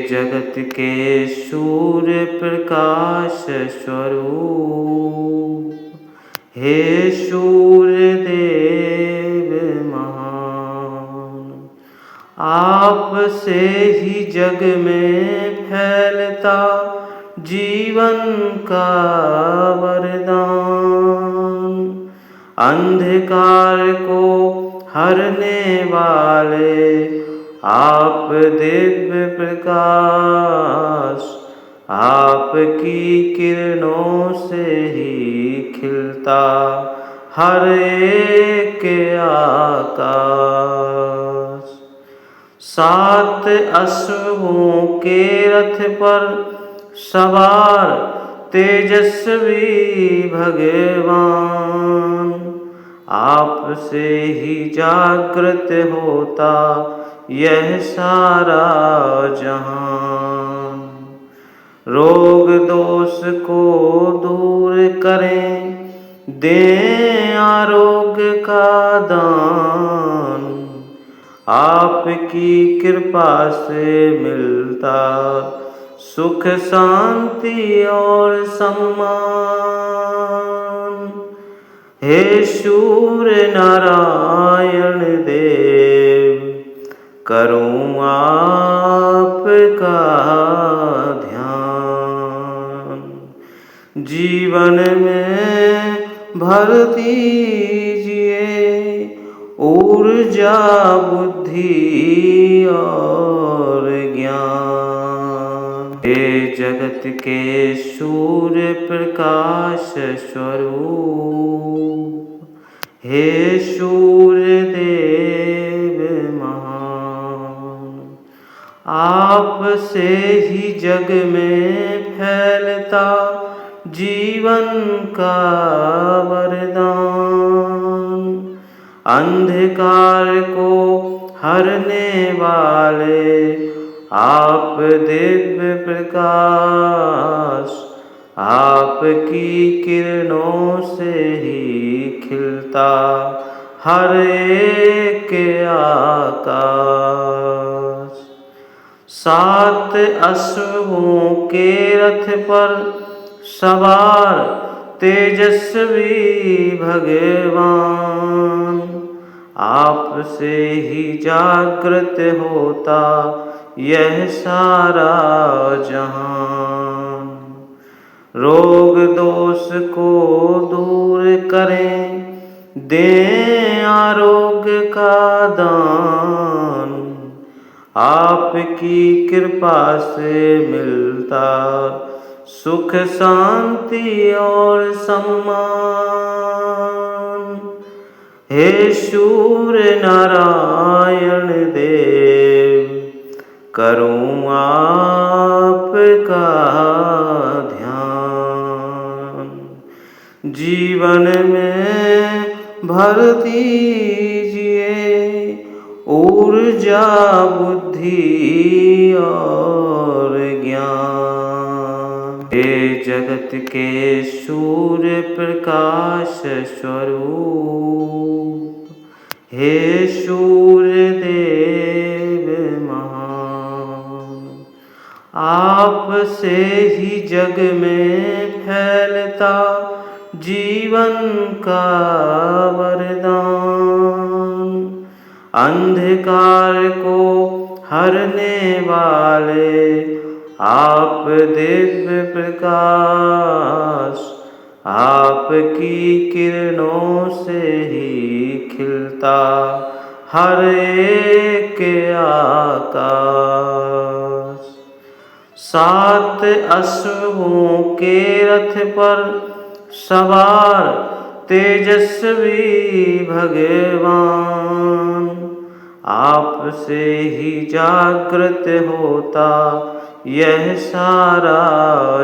जगत के सूर्य प्रकाश स्वरूप, हे सूर्य देव महान, आप से ही जग में फैलता जीवन का वरदान। अंधकार को हरने वाले आप दिव्य प्रकाश, आपकी किरणों से ही खिलता हर एक आकाश। सात अश्वों के रथ पर सवार तेजस्वी भगवान, आपसे ही जागृत होता यह सारा जहान। रोग दोष को दूर करें, दें आरोग्य का दान, आपकी कृपा से मिलता सुख शांति और सम्मान। हे सूर्य नारायण देव, करूं आपका ध्यान। जीवन में भर दीजिए ऊर्जा बुद्धि और ज्ञान। हे जगत के सूर्य प्रकाश स्वरूप, हे सूर्य देव महान, आप से ही जग में फैलता जीवन का वरदान। अंधकार को हरने वाले आप दिव्य प्रकाश, आपकी किरणों से ही खिलता हर एक आकाश। सात अश्वों के रथ पर सवार तेजस्वी भगवान, आपसे ही जागृत होता यह सारा जहान। रोग दोष को दूर करें, दें आरोग्य का दान, आपकी कृपा से मिलता सुख शांति और सम्मान। हे सूर्य नारायण देव, करूं आपका ध्यान। जीवन में भर दीजिए ऊर्जा बुद्धि और ज्ञान। हे जगत के सूर्य प्रकाश स्वरूप, हे सूर्य देव महान, आप से ही जग में फैलता जीवन का वरदान। अंधकार को हरने वाले आप दिव्य प्रकाश, आपकी किरणों से ही खिलता हर एक आकाश। सात अश्वों के रथ पर सवार तेजस्वी भगवान, आपसे ही जागृत होता यह सारा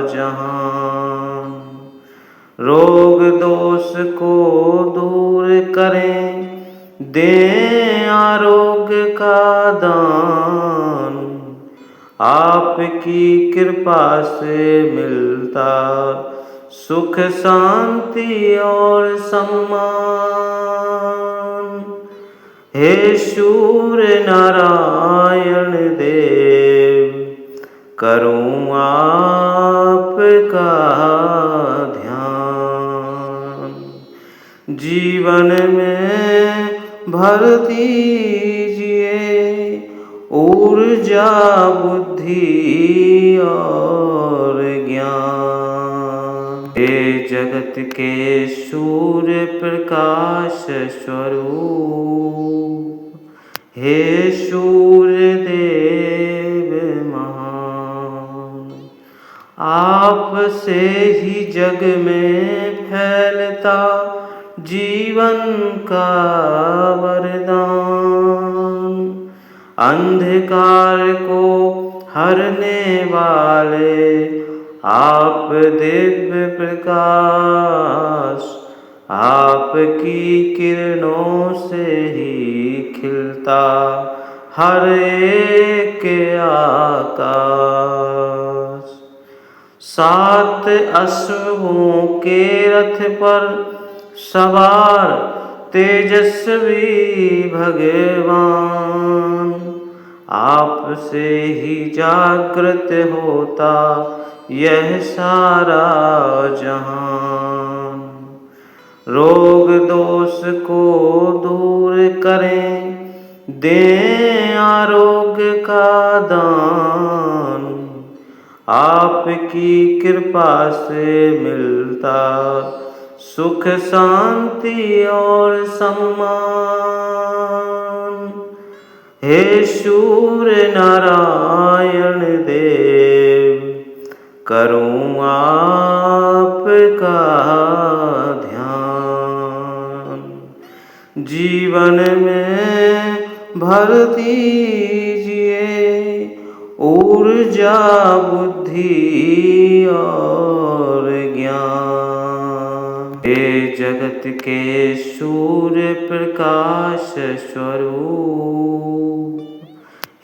जहान। रोग दोष को दूर करें, दें आरोग्य का दान, आपकी कृपा से मिलता सुख शांति और सम्मान। हे सूर्य नारायण देव, करूं आपका ध्यान। जीवन में भर दीजिए ऊर्जा, बुद्धि और ज्ञान। हे जगत के सूर्य प्रकाश स्वरूप, हे सूर्य देव महान, आप से ही जग में फैलता जीवन का वरदान। अंधकार को हरने वाले आप दिव्य प्रकाश, आपकी किरणों से ही खिलता हर एक आकाश। 7 अश्वों के रथ पर सवार तेजस्वी भगवान, आप से ही जागृत होता यह सारा जहान। रोग दोष को दूर करें, दें आरोग्य का दान। आपकी कृपा से मिलता सुख, शांति और सम्मान। हे सूर्य नारायण देव, करूं आपका ध्यान। जीवन में भर दीजिए ऊर्जा, बुद्धि और ज्ञान। हे जगत के सूर्य प्रकाश स्वरूप,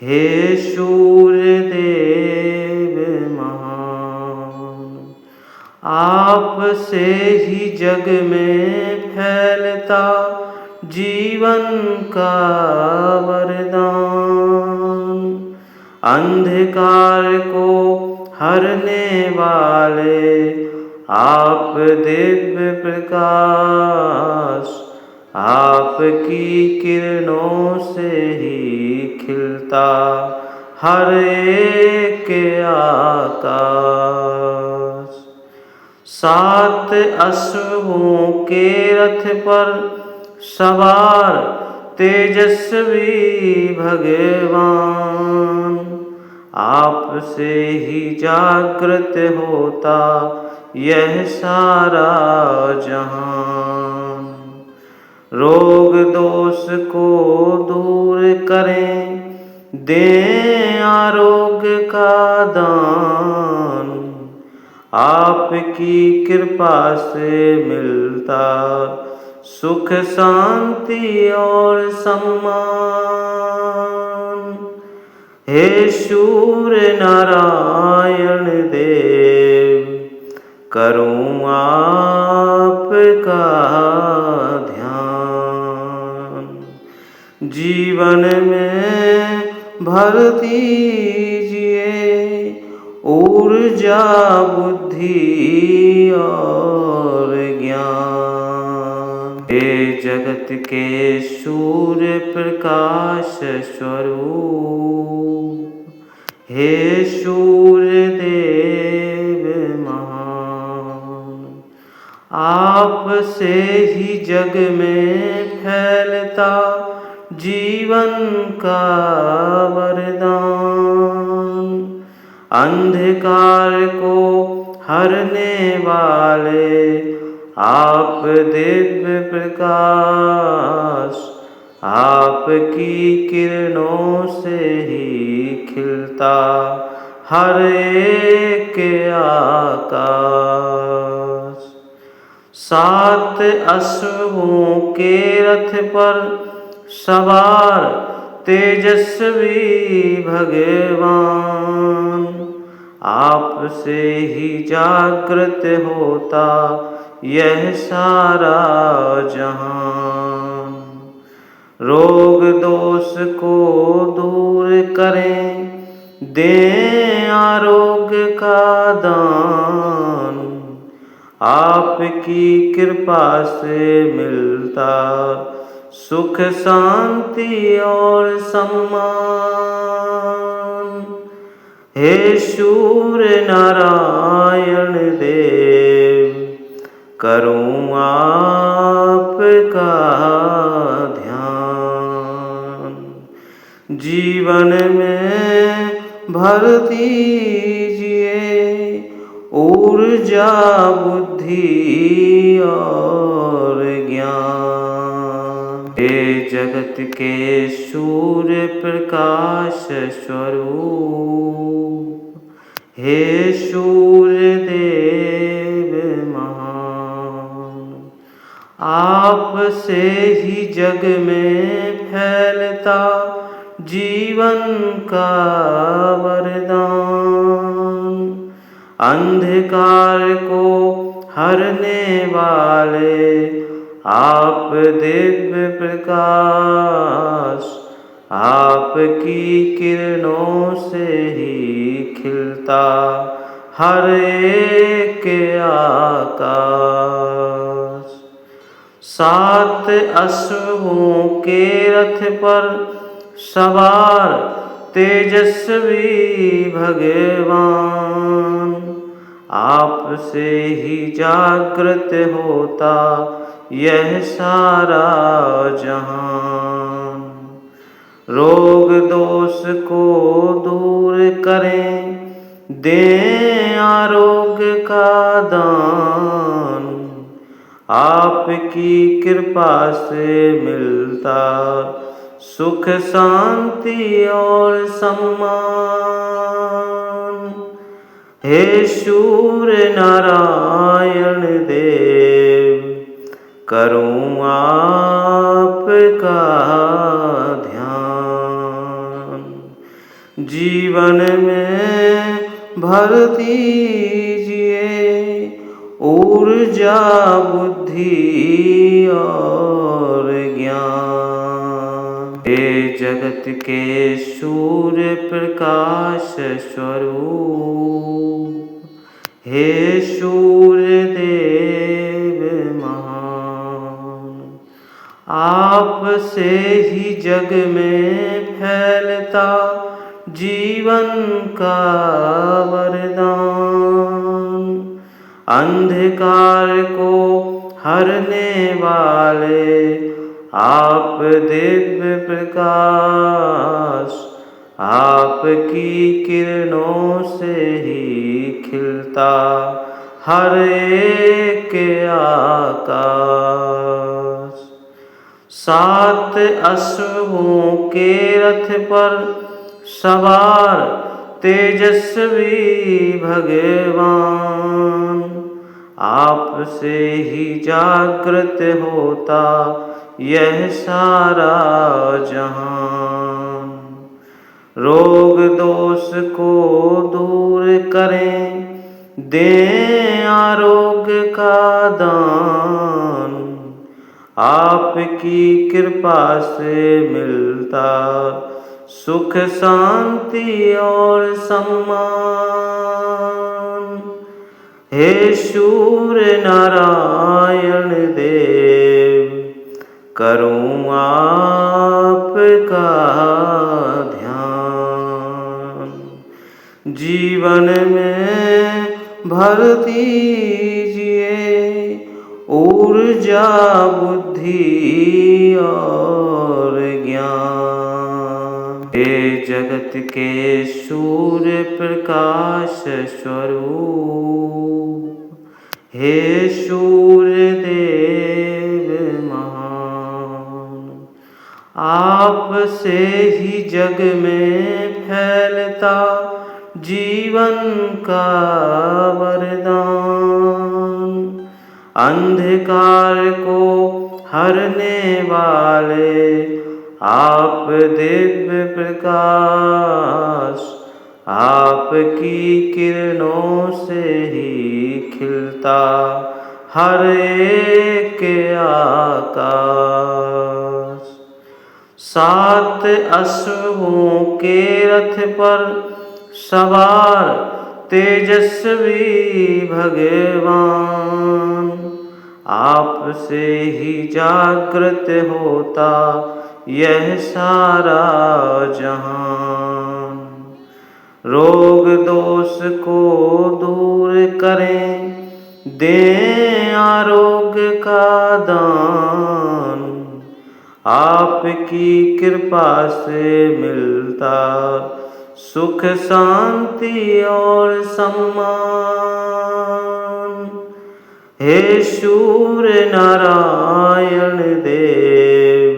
हे सूर्य देव महान, आप से ही जग में फैलता जीवन का वरदान। अंधकार को हरने वाले आप दिव्य प्रकाश, आपकी किरणों से ही खिलता हर एक आकाश। 7 अश्वों के रथ पर सवार तेजस्वी भगवान, आप से ही जागृत होता यह सारा जहान। रोग दोष को दूर करें, दें आरोग्य का दान। आपकी कृपा से मिलता सुख, शांति और सम्मान। हे सूर्य नारायण देव, करूं आपका ध्यान। जीवन में भर दीजिए ऊर्जा, बुद्धि और ज्ञान। हे जगत के सूर्य प्रकाश स्वरूप, हे सूर्य देव महान, आप से ही जग में फैलता जीवन का वरदान। अंधकार को हरने वाले आप दिव्य प्रकाश, आपकी किरणों से ही खिलता हर एक आकाश। 7 अश्वों के रथ पर सवार तेजस्वी भगवान, आप से ही जागृत होता यह सारा जहान। रोग दोष को दूर करें, दें आरोग्य का दान आपकी कृपा से मिलता, सुख शांति और सम्मान। हे सूर्य नारायण देव, करूं आपका ध्यान, जीवन में भर दीजिए ऊर्जा बुद्धि और ज्ञान। हे जगत के सूर्य प्रकाश स्वरूप, हे सूर्य देव महान, आप से ही जग में फैलता जीवन का वरदान। अंधकार को हरने वाले आप दिव्य प्रकाश, आपकी किरणों से ही खिलता हर एक आकाश। 7 अश्वों के रथ पर सवार तेजस्वी भगवान, आपसे ही जागृत होता यह सारा जहान। रोग दोष को दूर करें, दें आरोग्य का दान, आपकी कृपा से मिलता सुख शांति और सम्मान। हे सूर्य नारायण देव, करूं आपका ध्यान, जीवन में भर दीजिए ऊर्जा बुद्धि और ज्ञान। हे जगत के सूर्य प्रकाश स्वरूप, हे सूर्य देव महान, आप से ही जग में फैलता जीवन का वरदान। अंधकार को हरने वाले आप दिव्य प्रकाश, आपकी किरणों से ही खिलता हर एक आकाश। 7 अश्वों के रथ पर सवार तेजस्वी भगवान, आपसे ही जागृत होता यह सारा जहान। रोग दोष को दूर करें, दें आरोग्य का दान, आपकी कृपा से मिलता सुख शांति और सम्मान। हे सूर्य नारायण देव, करूं आपका ध्यान, जीवन में भर दीजिए ऊर्जा बुद्धि और ज्ञान। हे जगत के सूर्य प्रकाश स्वरूप, हे सूर्य देव महान, आप से ही जग में फैलता जीवन का वरदान। अंधकार को हरने वाले आप दिव्य प्रकाश, आपकी किरणों से ही खिलता हर एक आकाश। 7 अश्वों के रथ पर सवार तेजस्वी भगवान, आपसे ही जागृत होता यह सारा जहान। रोग दोष को दूर करें, दें आरोग्य का दान, आपकी कृपा से मिलता सुख शांति और सम्मान। हे सूर्य नारायण देव,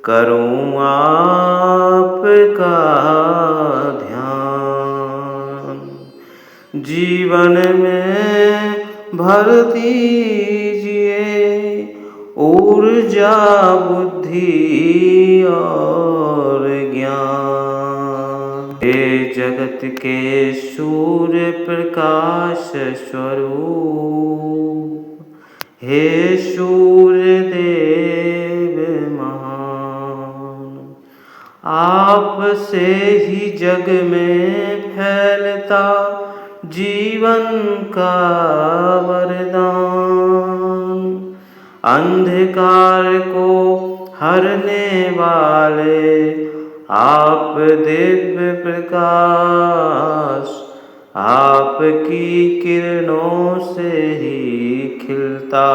करूं आपका ध्यान। जीवन में भर दीजिए ऊर्जा बुद्धि और ज्ञान। हे जगत के सूर्य प्रकाश स्वरूप, हे सूर्य देव महान, आपसे ही जग में फैलता जीवन का वरदान। अंधकार को हरने वाले आप दिव्य प्रकाश, आपकी किरणों से ही खिलता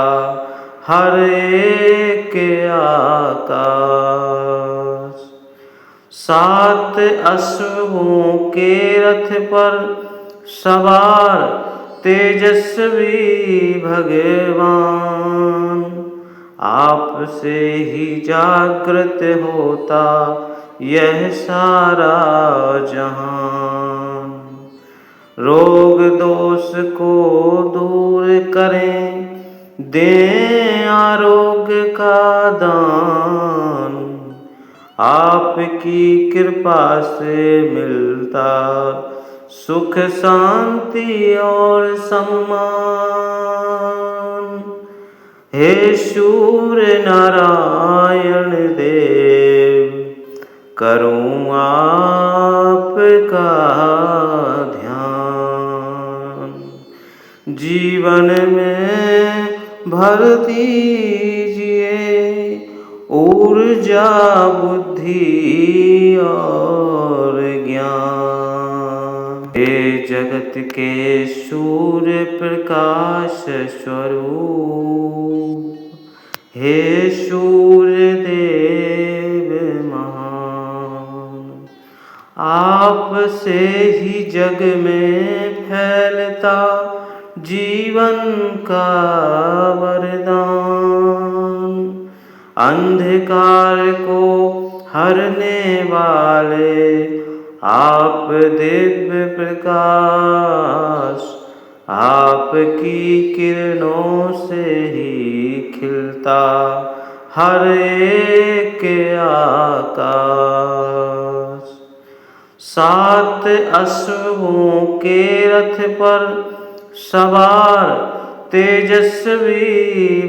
हर एक आकाश। 7 अश्वों के रथ पर सवार तेजस्वी भगवान, आपसे ही जागृत होता यह सारा जहान। रोग दोष को दूर करें, दें आरोग्य का दान, आपकी कृपा से मिलता सुख शांति और सम्मान। हे सूर्य नारायण देव, करूं आपका ध्यान। जीवन में भर दीजिए ऊर्जा बुद्धि और ज्ञान। हे जगत के सूर्य प्रकाश स्वरूप, हे सूर्य देव महान, आपसे ही जग में फैलता जीवन का वरदान। अंधकार को हरने वाले आप दिव्य प्रकाश, आपकी किरणों से ही खिलता हर एक आकाश। 7 अश्वों के रथ पर सवार तेजस्वी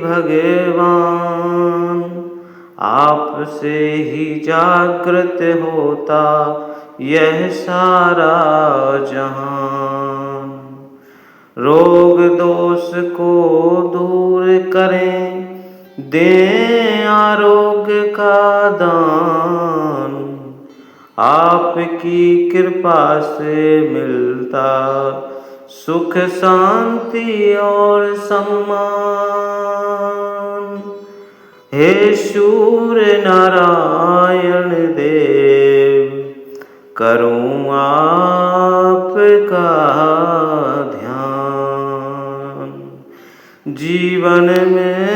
भगवान, आपसे ही जागृत होता यह सारा जहान। रोग दोष को दूर करें, दें आरोग्य का दान, आपकी कृपा से मिलता सुख शांति और सम्मान। हे सूर्य नारायण देव, करूं आपका ध्यान। जीवन में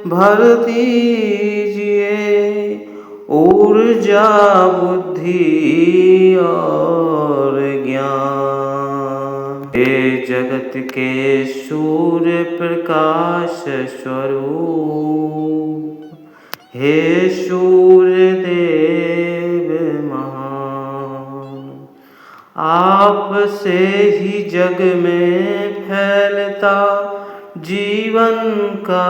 भर दीजिए ऊर्जा बुद्धि और ज्ञान। हे जगत के सूर्य प्रकाश स्वरूप, हे सूर्य देव महान, आपसे ही जग में फैलता जीवन का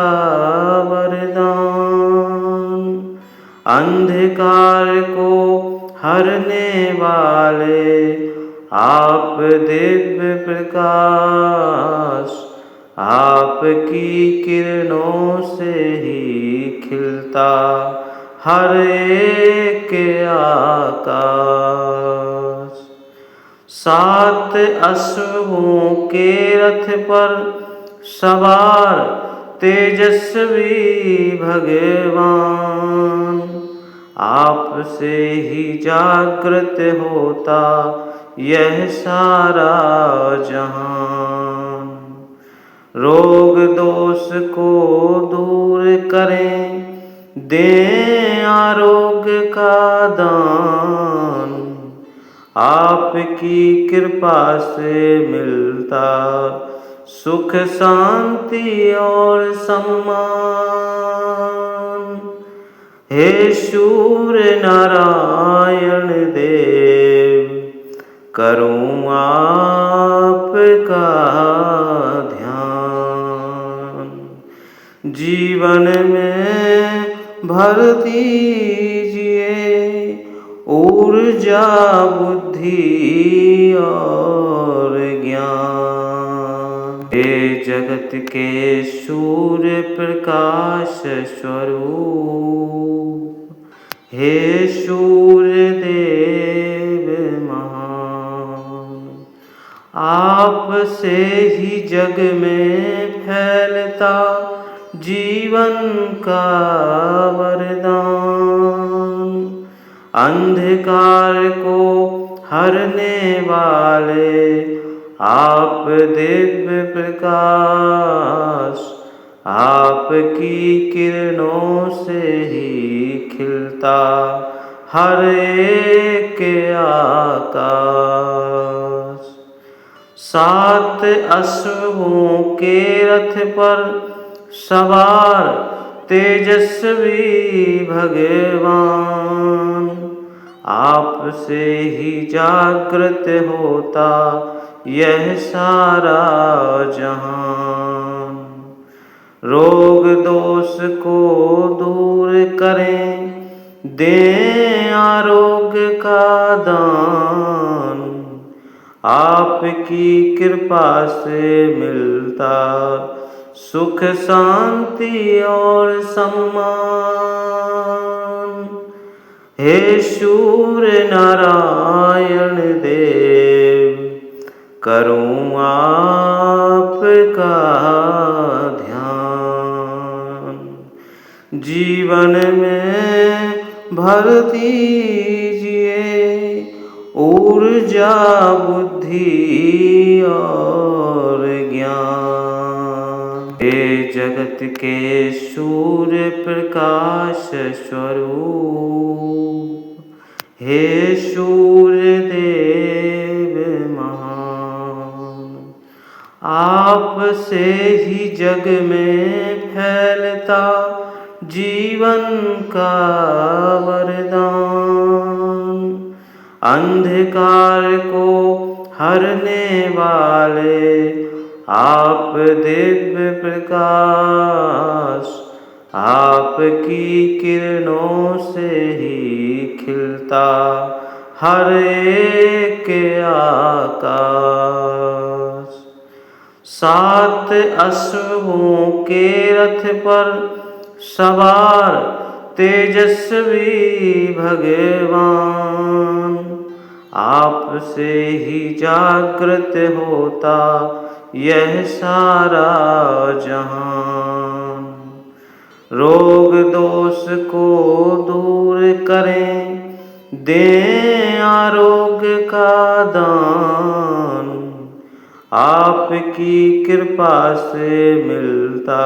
वरदान। अंधकार को हरने वाले आप दिव्य प्रकाश, आपकी किरणों से ही खिलता हर एक आकाश। 7 अश्वों के रथ पर सवार तेजस्वी भगवान, आपसे ही जागृत होता यह सारा जहान। रोग दोष को दूर करें, दें आरोग्य का दान, आपकी कृपा से मिलता सुख शांति और सम्मान। हे सूर्य नारायण देव, करूं आपका ध्यान। जीवन में भर दीजिए ऊर्जा बुद्धि और ज्ञान। हे जगत के सूर्य प्रकाश स्वरूप, हे सूर्य देव महान, आपसे ही जग में फैलता जीवन का वरदान। अंधकार को हरने वाले आप दिव्य प्रकाश, आपकी किरणों से ही खिलता हर एक आकाश। 7 अश्वों के रथ पर सवार तेजस्वी भगवान, आपसे ही जागृत होता यह सारा जहान। रोग दोष को दूर करें, दें आरोग्य का दान, आपकी कृपा से मिलता सुख शांति और सम्मान। हे सूर्य नारायण देव, करूं आपका ध्यान। जीवन में भर दीजिए ऊर्जा बुद्धि और ज्ञान। हे जगत के सूर्य प्रकाश स्वरूप, हे सूर्य देव महान, आपसे ही जग में फैलता जीवन का वरदान। अंधकार को हरने वाले आप दिव्य प्रकाश, आपकी किरणों से ही खिलता हर एक आकाश। 7 अश्वों के रथ पर सवार तेजस्वी भगवान, आपसे ही जागृत होता यह सारा जहान। रोग दोष को दूर करें, दें आरोग्य का दान, आपकी कृपा से मिलता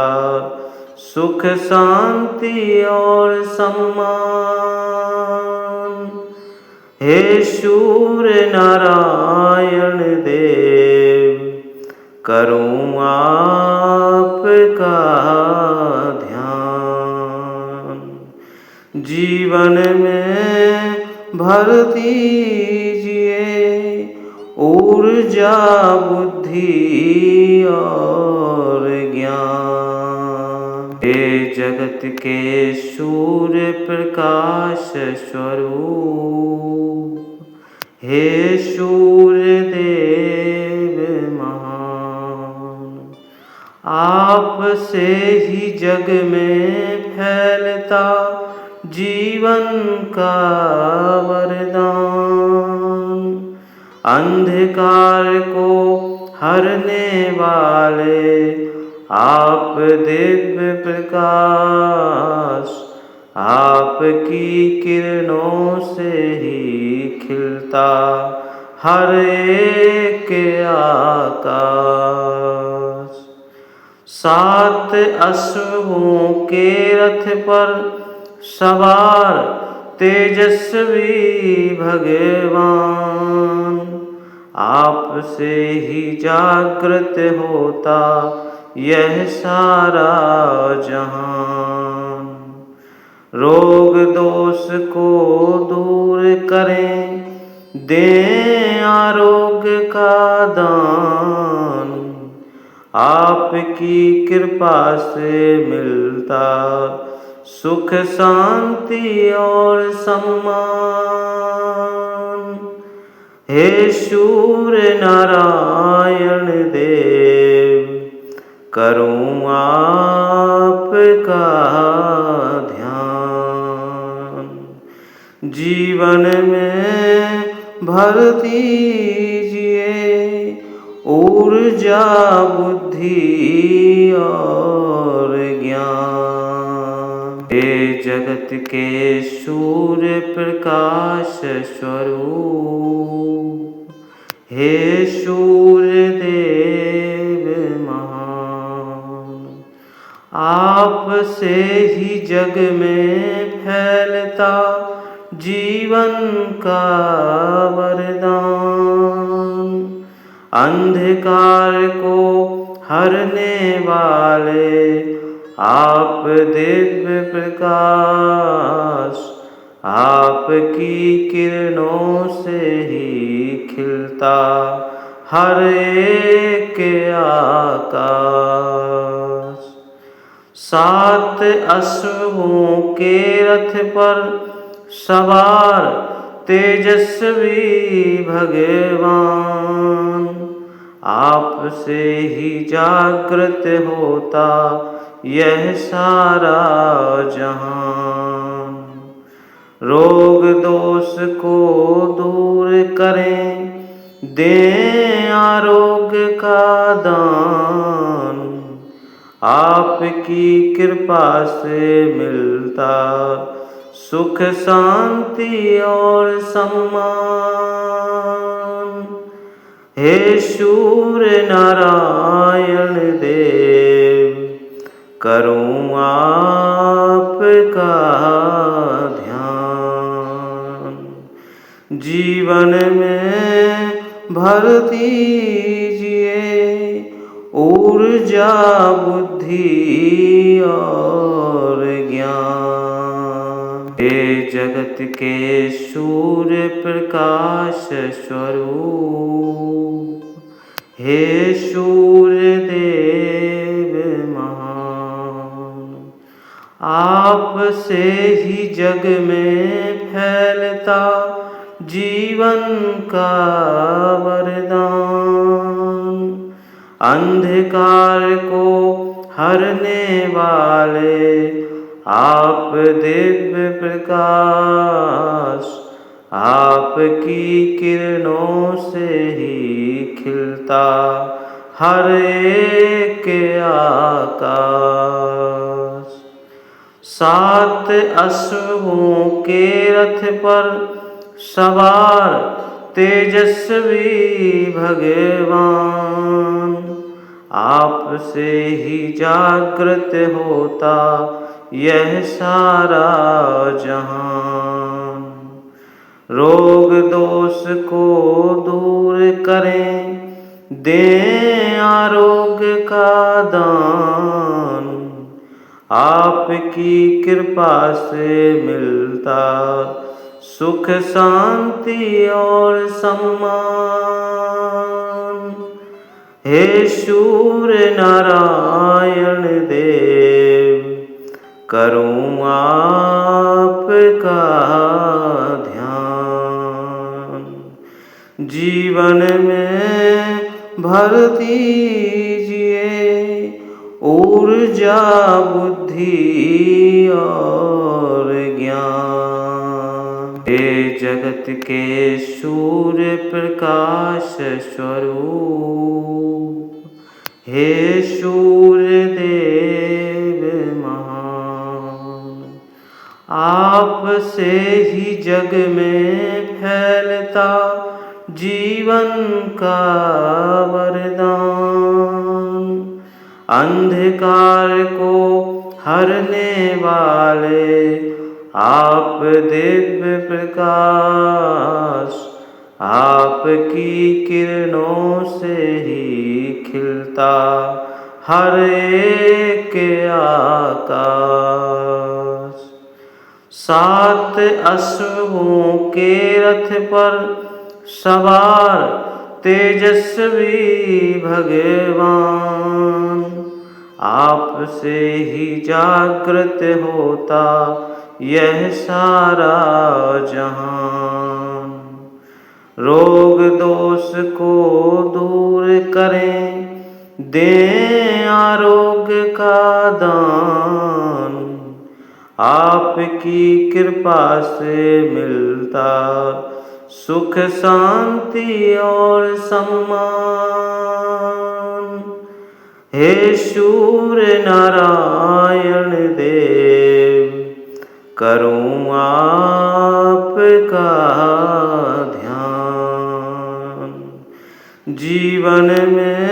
सुख शांति और सम्मान। हे सूर्य नारायण देव, करूं आपका ध्यान। जीवन में भर दीजिए ऊर्जा बुद्धि और ज्ञान। हे जगत के सूर्य प्रकाश स्वरूप, हे सूर्य से ही जग में फैलता जीवन का वरदान। अंधकार को हरने वाले आप दिव्य प्रकाश, आपकी किरणों से ही खिलता हर एक आकाश। 7 अश्वों के रथ पर सवार तेजस्वी भगवान, आपसे ही जागृत होता यह सारा जहान। रोग दोष को दूर करें, दें आरोग्य का दान, आपकी कृपा से मिलता सुख शांति और सम्मान। हे सूर्य नारायण देव, करूं आपका ध्यान। जीवन में भर दीजिए ऊर्जा बुद्धि और ज्ञान। हे जगत के सूर्य प्रकाश स्वरूप, हे सूर्य देव महान, आपसे ही जग में फैलता जीवन का वरदान। अंधकार को हरने वाले आप दिव्य प्रकाश, आपकी किरणों से ही खिलता हर एक आकाश। 7 अश्वों के रथ पर सवार तेजस्वी भगवान, आपसे ही जागृत होता यह सारा जहान। रोग दोष को दूर करें, दें आरोग्य का दान, आपकी कृपा से मिलता सुख शांति और सम्मान। हे सूर्य नारायण देव, करूं आपका ध्यान। जीवन में भर दीजिए ऊर्जा बुद्धि और ज्ञान। हे जगत के सूर्य प्रकाश स्वरूप, हे सूर्य देव महान, आपसे ही जग में फैलता जीवन का वरदान। अंधकार को हरने वाले आप दिव्य प्रकाश, आपकी किरणों से ही खिलता हर एक आकाश। 7 अश्वों के रथ पर सवार तेजस्वी भगवान, आपसे ही जागृत होता यह सारा जहान। रोग दोष को दूर करें, दें आरोग्य का दान, आपकी कृपा से मिलता सुख शांति और सम्मान। हे सूर्य नारायण देव, करूं आपका ध्यान। जीवन में भर दीजिए ऊर्जा बुद्धि और ज्ञान। हे जगत के सूर्य प्रकाश स्वरूप, हे सूर्य देव महान, आप से ही जग में फैलता जीवन का वरदान। अंधकार को हरने वाले आप दिव्य प्रकाश, आपकी किरणों से ही खिलता हर एक आकाश। 7 अश्वों के रथ पर सवार तेजस्वी भगवान, आप से ही जागृत होता यह सारा जहान। रोग दोष को दूर करें, दें आरोग्य का दान, आपकी कृपा से मिलता सुख शांति और सम्मान। हे सूर्य नारायण देव, करूं आपका ध्यान। जीवन में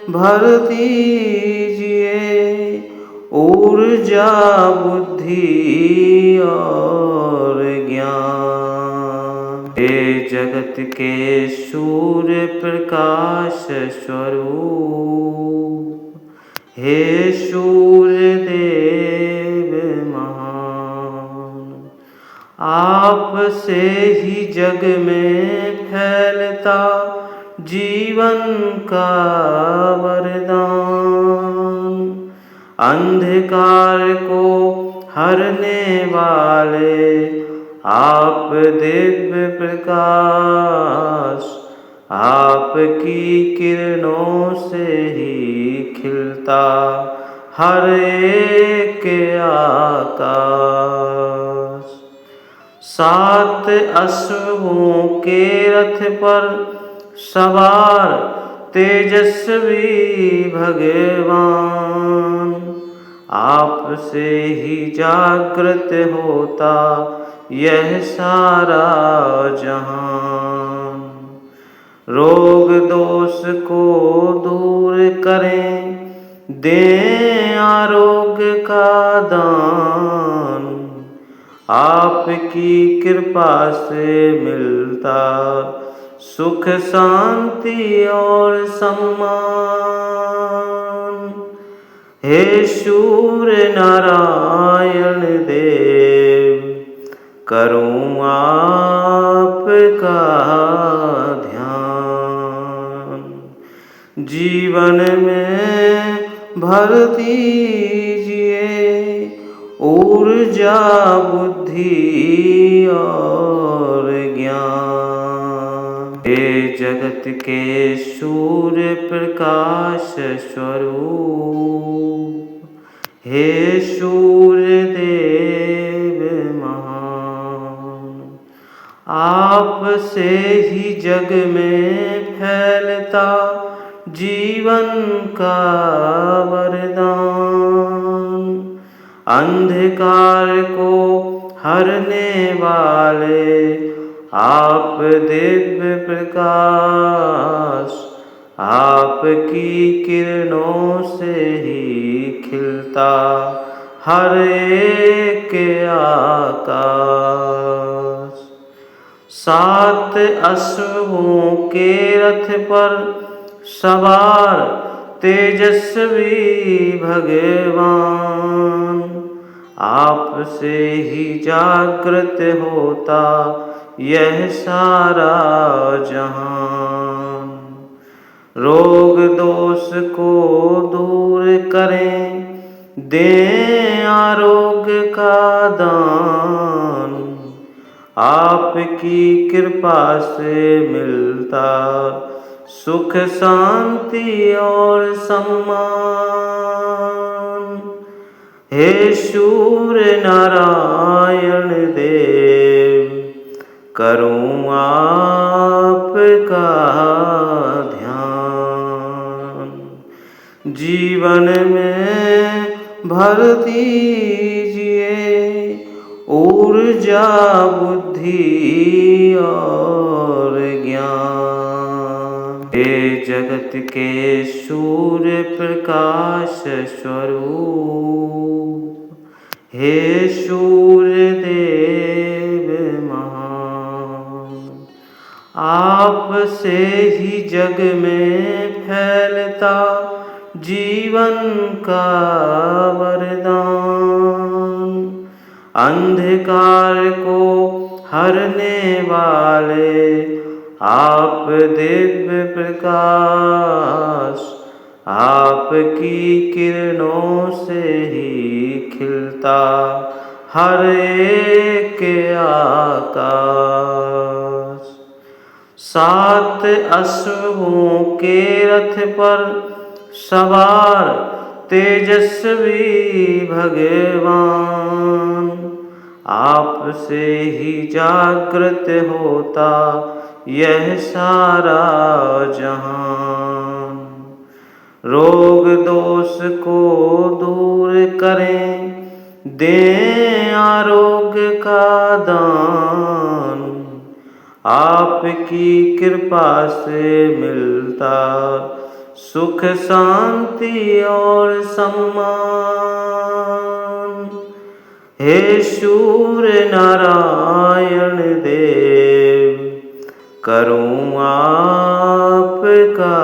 भर दीजिए ऊर्जा बुद्धि और ज्ञान। हे जगत के सूर्य प्रकाश स्वरूप, हे सूर्य देव महान, आप से ही जग में फैलता जीवन का वरदान। अंधकार को हरने वाले आप दिव्य प्रकाश, आपकी किरणों से ही खिलता हर एक आकाश। 7 अश्वों के रथ पर सवार तेजस्वी भगवान, आप से ही जागृत होता यह सारा जहान। रोग दोष को दूर करें, दें आरोग्य का दान, आपकी कृपा से मिलता सुख शांति और सम्मान। हे सूर्य नारायण देव, करूं आपका ध्यान। जीवन में भर दीजिए ऊर्जा बुद्धि और ज्ञान। हे जगत के सूर्य प्रकाश स्वरूप, हे सूर्य देव महान, आप से ही जग में फैलता जीवन का वरदान। अंधकार को हरने वाले आप दिव्य प्रकाश, आपकी किरणों से ही खिलता हर एक आकाश। 7 अश्वों के रथ पर सवार तेजस्वी भगवान, आप से ही जागृत होता यह सारा जहान। रोग दोष को दूर करें, दें आरोग्य का दान, आपकी कृपा से मिलता सुख शांति और सम्मान। हे सूर्य नारायण देव, करूं आपका ध्यान। जीवन में भर दीजिए ऊर्जा, बुद्धि और ज्ञान। हे जगत के सूर्य प्रकाश स्वरूप, हे सूर्य देव महान, आप से ही जग में फैलता जीवन का वरदान। अंधकार को हरने वाले आप दिव्य प्रकाश, आपकी किरणों से ही खिलता हर एक आकाश। 7 अश्वों के रथ पर सवार तेजस्वी भगवान, आपसे ही जागृत होता यह सारा जहान। रोग दोष को दूर करें, दें आरोग्य का दान। आपकी कृपा से मिलता सुख शांति और सम्मान। हे सूर्य नारायण देव, करूं आपका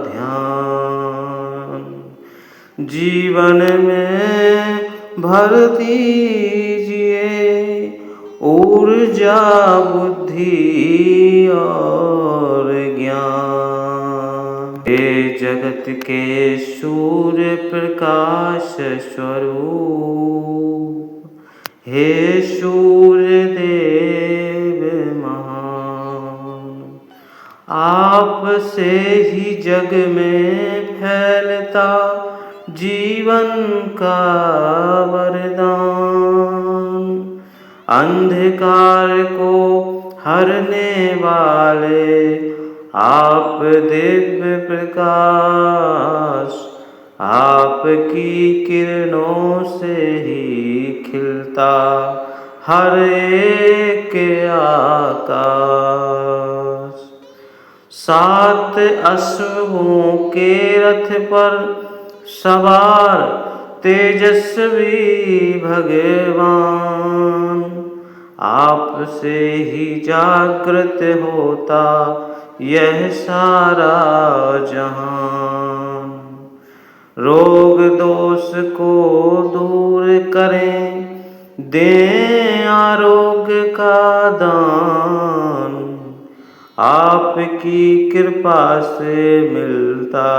ध्यान। जीवन में भर दीजिए ऊर्जा, बुद्धि और ज्ञान। हे जगत के सूर्य प्रकाश स्वरूप, हे सूर्य देव महान, आप से ही जग में फैलता जीवन का वरदान। अंधकार को हरने वाले आप दिव्य प्रकाश, आपकी किरणों से ही खिलता हर एक आकाश। 7 अश्वों के रथ पर सवार तेजस्वी भगवान, आपसे ही जागृत होता यह सारा जहान। रोग दोष को दूर करें, दें आरोग्य का दान। आपकी कृपा से मिलता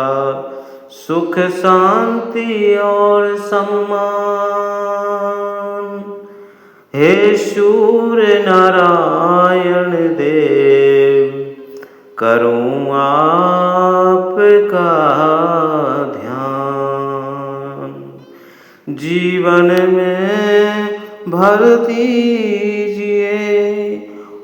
सुख शांति और सम्मान। हे सूर्य नारायण देव, करूं आपका ध्यान। जीवन में भर दीजिए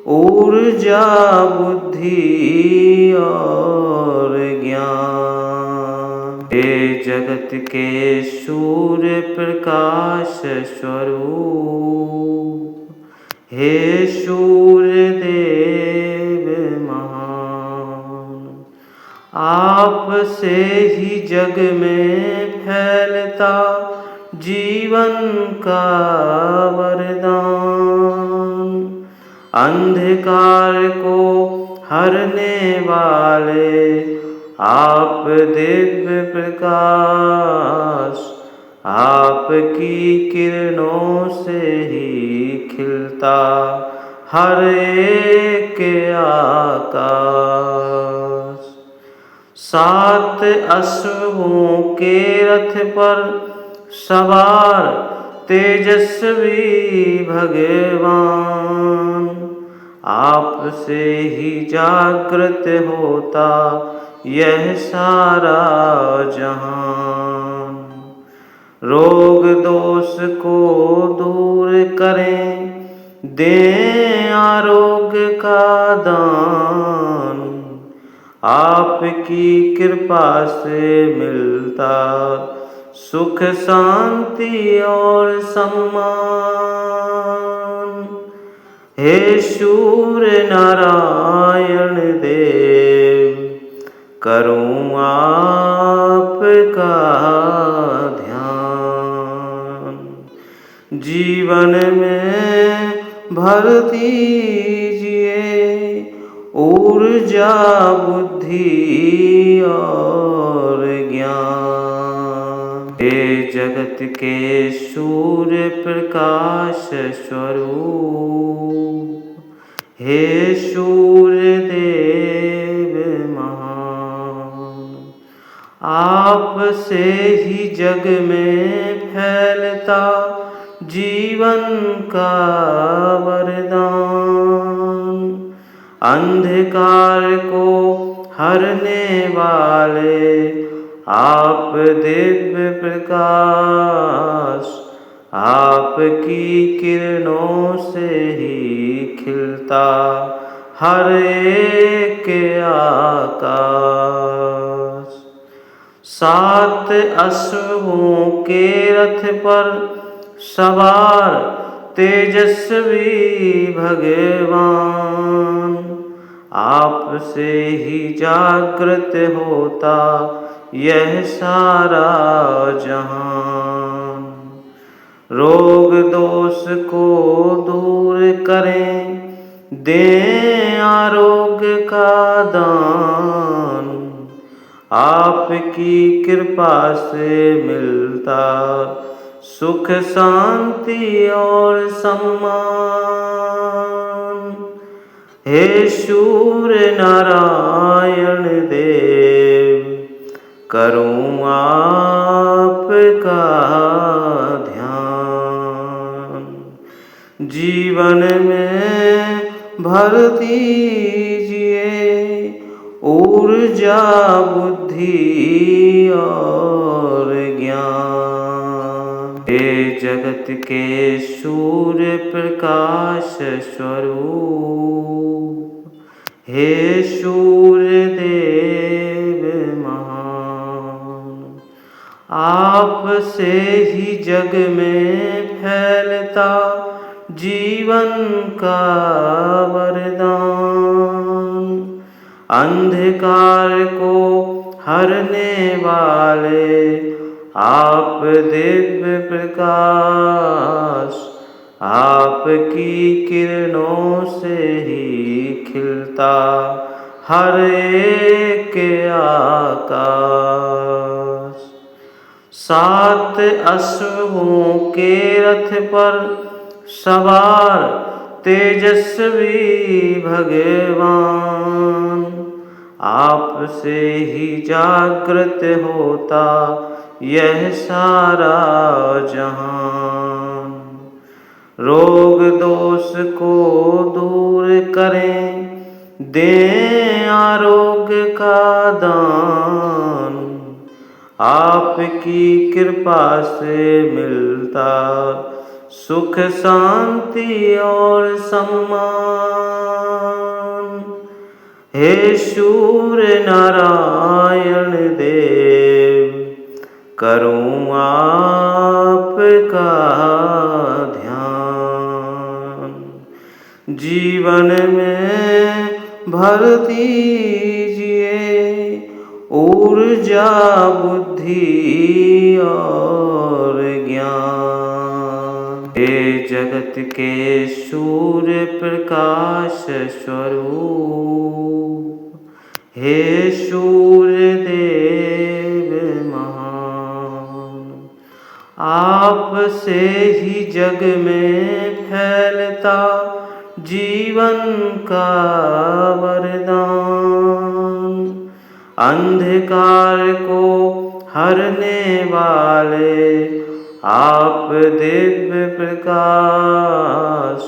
ऊर्जा, बुद्धि और ज्ञान। हे जगत के सूर्य प्रकाश स्वरूप, हे सूर्य देव महान, आप से ही जग में फैलता जीवन का वरदान। अंधकार को हरने वाले आप दिव्य प्रकाश, आपकी किरणों से ही खिलता हर एक आकाश। 7 अश्वों के रथ पर सवार तेजस्वी भगवान, आपसे ही जागृत होता यह सारा जहान। रोग दोष को दूर करें, दें आरोग्य का दान। आपकी कृपा से मिलता सुख शांति और सम्मान। हे सूर्य नारायण देव, करूं आपका ध्यान। जीवन में भर दीजिए ऊर्जा बुद्धि और ज्ञान। हे जगत के सूर्य प्रकाश स्वरूप, हे सूर्य देव महान। आपसे ही जग में फैलता जीवन का वरदान। अंधकार को हरने वाले आप दिव्य प्रकाश। आपकी किरणों से ही खिलता हर एक आकाश। 7 अश्वों के रथ पर सवार तेजस्वी भगवान। आपसे ही जागृत होता यह सारा जहान। रोग दोष को दूर करें, दें आरोग्य का दान। आपकी कृपा से मिलता सुख शांति और सम्मान। हे सूर्य नारायण देव, करूं आपका ध्यान। जीवन में भर दीजिए ऊर्जा बुद्धि और ज्ञान। हे जगत के सूर्य प्रकाश स्वरूप, हे सूर्य देव महान। आपसे ही जग में फैलता जीवन का वरदान। अंधकार को हरने वाले आप दिव्य प्रकाश। आपकी किरणों से ही खिलता हर एक आकाश। 7 अश्वों के रथ पर सवार तेजस्वी भगवान। आपसे ही जागृत होता यह सारा जहान। रोग दोष को दूर करें, दें आरोग्य का दान। आपकी कृपा से मिलता सुख शांति और सम्मान। हे सूर्य नारायण देव, करूं आपका ध्यान। जीवन में भर दीजिए ऊर्जा बुद्धि और ज्ञान। हे जगत के सूर्य प्रकाश स्वरूप, हे सूर्य देव महान। आपसे ही जग में फैलता जीवन का वरदान। अंधकार को हरने वाले आप दिव्य प्रकाश।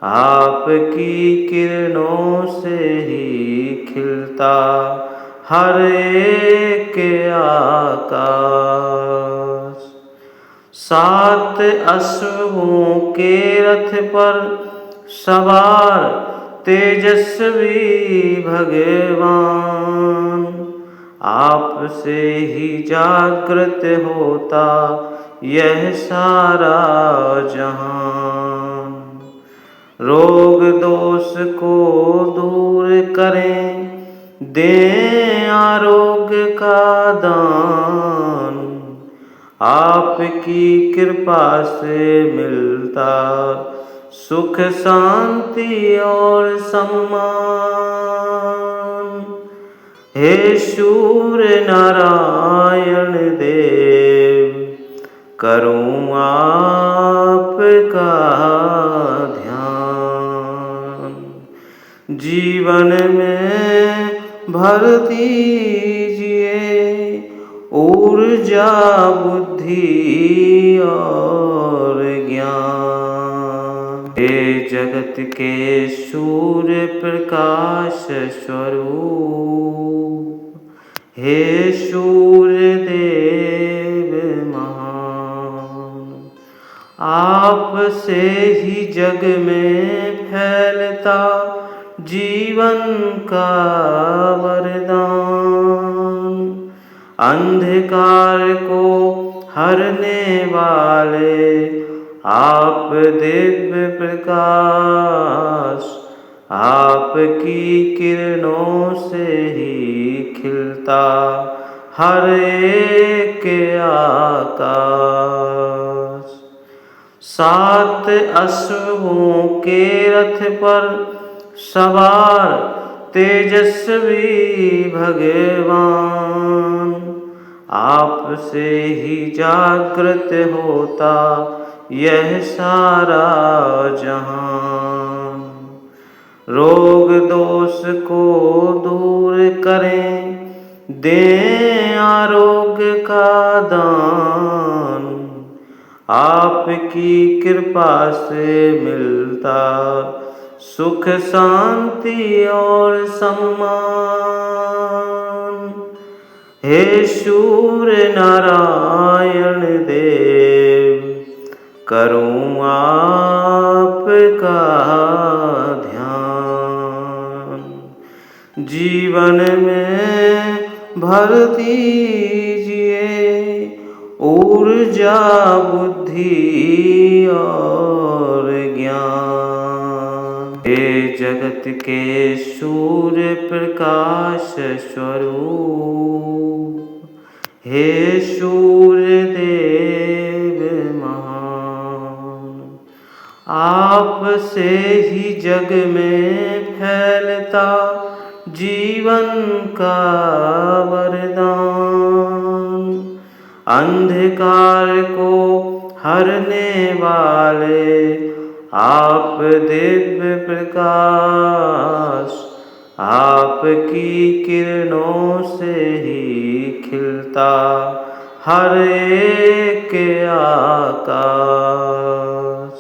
आपकी किरणों से ही खिलता हर एक आकाश। 7 अश्वों के रथ पर सवार तेजस्वी भगवान, आपसे ही जागृत होता यह सारा जहान। रोग दोष को दूर करें, दें आरोग्य का दान, आपकी कृपा से मिलता सुख शांति और सम्मान। हे सूर्य नारायण देव, करूं आपका ध्यान। जीवन में भर दीजिए ऊर्जा बुद्धि और ज्ञान। हे जगत के सूर्य प्रकाश स्वरूप, हे सूर्य देव महान, आपसे ही जग में फैलता जीवन का वरदान। अंधकार को हरने वाले आप दिव्य प्रकाश, आपकी किरणों से ही खिलता हर एक आकाश। 7 अश्वों के रथ पर सवार तेजस्वी भगवान, आपसे ही जागृत होता यह सारा जहान। रोग दोष को दूर करें, दें आरोग्य का दान, आपकी कृपा से मिलता सुख शांति और सम्मान। हे सूर्य नारायण देव, करूं आपका ध्यान। जीवन में भर दीजिए ऊर्जा बुद्धि और ज्ञान। हे जगत के सूर्य प्रकाश स्वरूप, हे सूर्य देव महान, आपसे ही जग में फैलता जीवन का वरदान। अंधकार को हरने वाले आप दिव्य प्रकाश, आपकी किरणों से ही खिलता हर एक आकाश।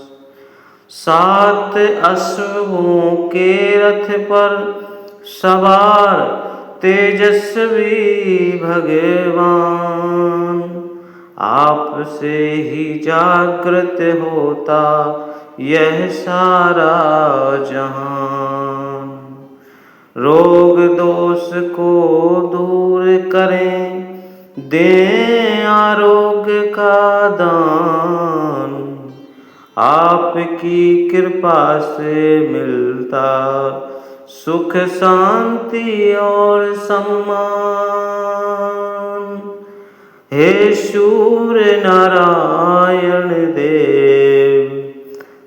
7 अश्वों के रथ पर सवार तेजस्वी भगवान, आपसे ही जागृत होता यह सारा जहान। रोग दोष को दूर करें, दें आरोग्य का दान, आपकी कृपा से मिलता सुख शांति और सम्मान। हे सूर्य नारायण देव,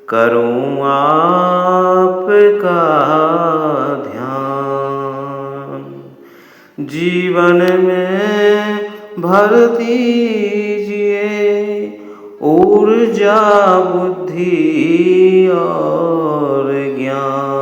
करूं आपका ध्यान। जीवन में भर दीजिए ऊर्जा बुद्धि और ज्ञान।